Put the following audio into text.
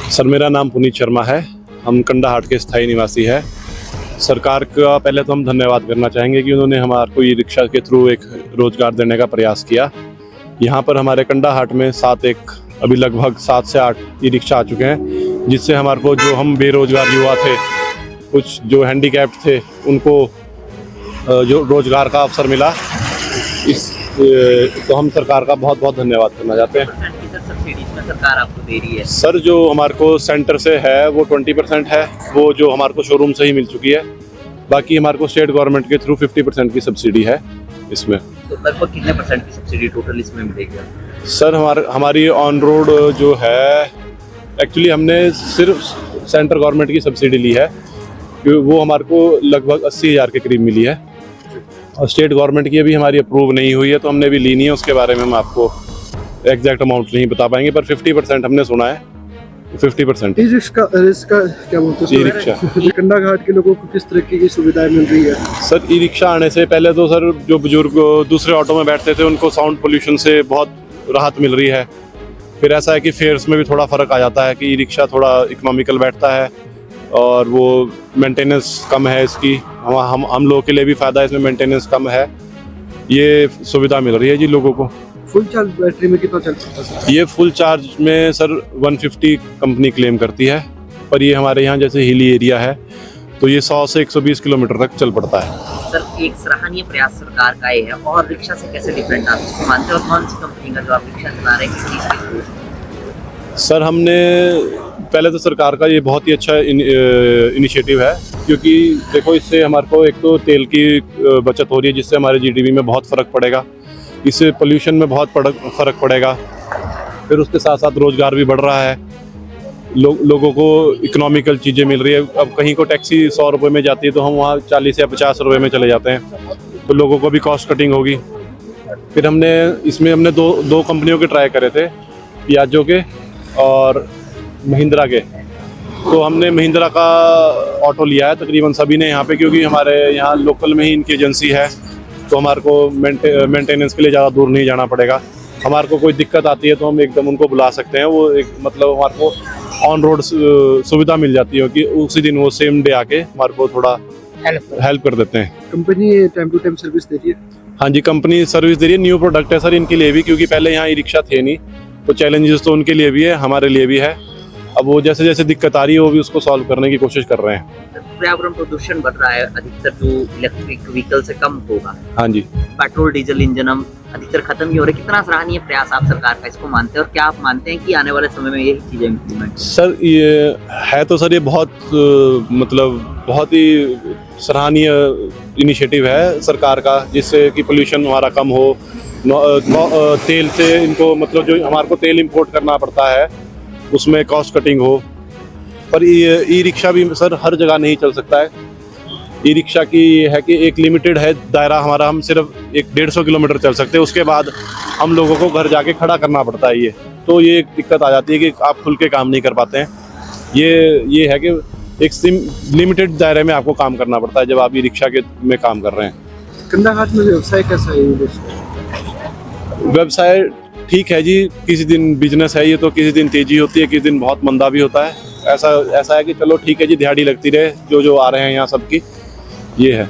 Sir मेरा नाम पुनीत शर्मा है। हम कंडाहाट के स्थायी निवासी है। सरकार का पहले तो हम धन्यवाद करना चाहेंगे कि उन्होंने हमारे को ई रिक्शा के थ्रू एक रोज़गार देने का प्रयास किया। यहाँ पर हमारे कंडाहाट में अभी लगभग 7 से 8 ई रिक्शा आ चुके हैं, जिससे हमारे को जो हम बेरोजगार युवा थे, कुछ जो हैंडीकैप्ड थे, उनको जो रोज़गार का अवसर मिला। तो हम सरकार का बहुत बहुत धन्यवाद करना चाहते हैं। सब्सिडी में सरकार आपको दे रही है सर, जो हमारे को सेंटर से है वो 20% है, वो जो हमारे को शोरूम से ही मिल चुकी है। बाकी हमारे को स्टेट गवर्नमेंट के थ्रू 50% की सब्सिडी है इसमें। तो लगभग कितने % की सब्सिडी टोटल इसमें मिलेगी? सर हमारी ऑन रोड जो है, एक्चुअली हमने सिर्फ सेंटर गवर्नमेंट की सब्सिडी ली है, क्योंकि वो हमारे को लगभग 80,000 के करीब मिली है, और स्टेट गवर्नमेंट की अभी हमारी अप्रूव नहीं हुई है, तो हमने भी ली नहीं है। उसके बारे में हम आपको एग्जैक्ट अमाउंट नहीं बता पाएंगे, पर 50% हमने सुना है। 50% इसका क्या बोलते हैं, ई रिक्शा कंडाघाट के लोगों को किस तरीके की सुविधाएं मिल रही है? सर, ई रिक्शा आने से पहले तो सर जो बुजुर्ग दूसरे ऑटो में बैठते थे, उनको साउंड पोल्यूशन से बहुत राहत मिल रही है। फिर ऐसा है कि फेयर्स में भी थोड़ा फ़र्क आ जाता है कि ई रिक्शा थोड़ा इकोनॉमिकल बैठता है, और वो मेंटेनेंस कम है इसकी। हम लोगों के लिए भी फ़ायदा है, इसमें मेंटेनेंस कम है। ये सुविधा मिल रही है जी लोगों को। फुल चार्ज बैटरी में कितना चलता है? ये फुल चार्ज में सर 150 कंपनी क्लेम करती है, पर ये हमारे यहाँ जैसे हिली एरिया है, तो ये 100 से 120 किलोमीटर तक चल पड़ता है। सर, एक सराहनीय प्रयास सरकार का ये है, और रिक्शा से कैसे डिफरेंट आप इसको मानते हो? कौन सी कंपनी का जो आप रिक्शा चला रहे हैं? सर, हमने पहले तो सरकार का ये बहुत ही अच्छा इनिशिएटिव है, क्योंकि देखो इससे हमारे को एक तो तेल की बचत हो रही है, जिससे हमारे जीडीपी में बहुत फ़र्क पड़ेगा। इससे पोल्यूशन में बहुत फ़र्क पड़ेगा। फिर उसके साथ साथ रोज़गार भी बढ़ रहा है, लोगों को इकोनॉमिकल चीज़ें मिल रही है। अब कहीं को टैक्सी 100 रुपये में जाती है, तो हम वहाँ 40 या 50 रुपये में चले जाते हैं, तो लोगों को भी कॉस्ट कटिंग होगी। फिर हमने दो कंपनियों के ट्राई करे थे, पियाजो के और महिंद्रा के। तो हमने महिंद्रा का ऑटो लिया है तकरीबन सभी ने यहाँ पे, क्योंकि हमारे यहाँ लोकल में ही इनकी एजेंसी है, तो हमारे को मेंटेनेंस के लिए ज़्यादा दूर नहीं जाना पड़ेगा। हमारे को कोई दिक्कत आती है तो हम एकदम उनको बुला सकते हैं। वो एक मतलब हमारे को ऑन रोड सुविधा मिल जाती है कि उसी दिन वो सेम डे आके हमारे को थोड़ा हेल्प कर देते हैं। Company time to time service दे रही है? हाँ जी, कंपनी सर्विस दे रही है। न्यू प्रोडक्ट है सर इनके लिए भी, क्योंकि पहले यहाँ ई रिक्शा थे नहीं, तो चैलेंजेस तो उनके लिए भी है, हमारे लिए भी है। अब वो जैसे जैसे दिक्कत आ रही है, वो भी उसको सॉल्व करने की कोशिश कर रहे हैं। पर्यावरण प्रदूषण बढ़ रहा है, अधिकतर जो इलेक्ट्रिक व्हीकल से कम होगा। हाँ जी, पेट्रोल डीजल इंजन हम अधिकतर खत्म ही हो रहे। कितना सराहनीय प्रयास आप सरकार का इसको मानते हैं, और क्या आप मानते हैं कि आने वाले समय में यही चीजें इम्प्लीमेंट? सर ये है तो सर ये बहुत ही सराहनीय इनिशिएटिव है सरकार का, जिससे कि पोल्यूशन हमारा कम हो। तेल से इनको मतलब जो हमारे को तेल इंपोर्ट करना पड़ता है, उसमें कॉस्ट कटिंग हो। पर ई रिक्शा भी सर हर जगह नहीं चल सकता है। ई रिक्शा की है कि एक लिमिटेड है दायरा हमारा, हम सिर्फ 150 किलोमीटर चल सकते हैं, उसके बाद हम लोगों को घर जाके खड़ा करना पड़ता है। तो ये एक दिक्कत आ जाती है कि आप खुल के काम नहीं कर पाते हैं। ये है कि एक लिमिटेड दायरे में आपको काम करना पड़ता है जब आप ई रिक्शा में काम कर रहे हैं। कंडाघाट में व्यवसाय कैसा है? व्यवसाय ठीक है जी, किसी दिन बिजनेस है ये, तो किसी दिन तेजी होती है, किसी दिन बहुत मंदा भी होता है। ऐसा है कि चलो ठीक है जी, दिहाड़ी लगती रहे जो आ रहे हैं यहाँ सबकी, ये है।